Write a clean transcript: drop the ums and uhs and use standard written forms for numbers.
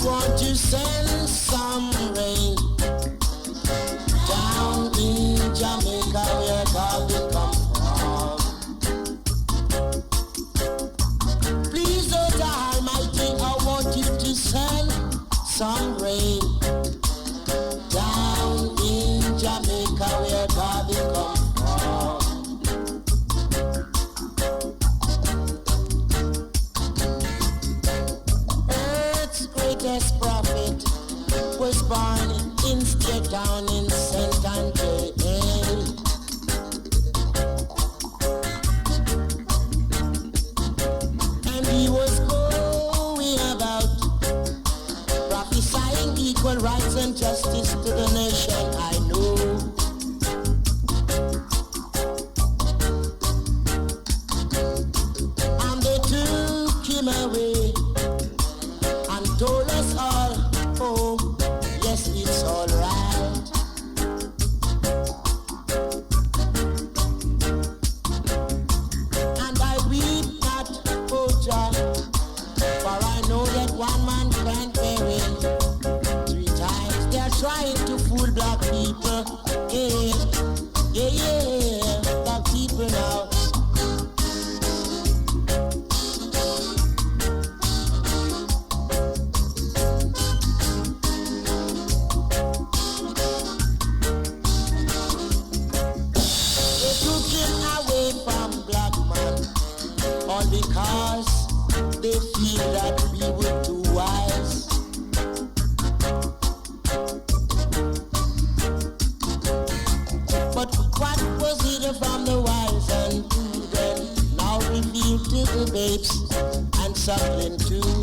want to send some rain down in Jamaica where God will come from. Please, oh God Almighty, I want you to send some rain down in Jamaica where God will come from. Earth's greatest prophet was born in State Town in St. Andre. And he was going about prophesying equal rights and justice to the nation, I know. And they took him away and told us all, oh, yes, it's all right. And I weep not, oh Jah, for I know that one man can't bury 3 times. They're trying to fool black people. Yeah, yeah, yeah, black people now. They took him away from black man, all because they feel that we were too wise. But what was hidden from the wise and prudent now revealed to the babes and suckling too.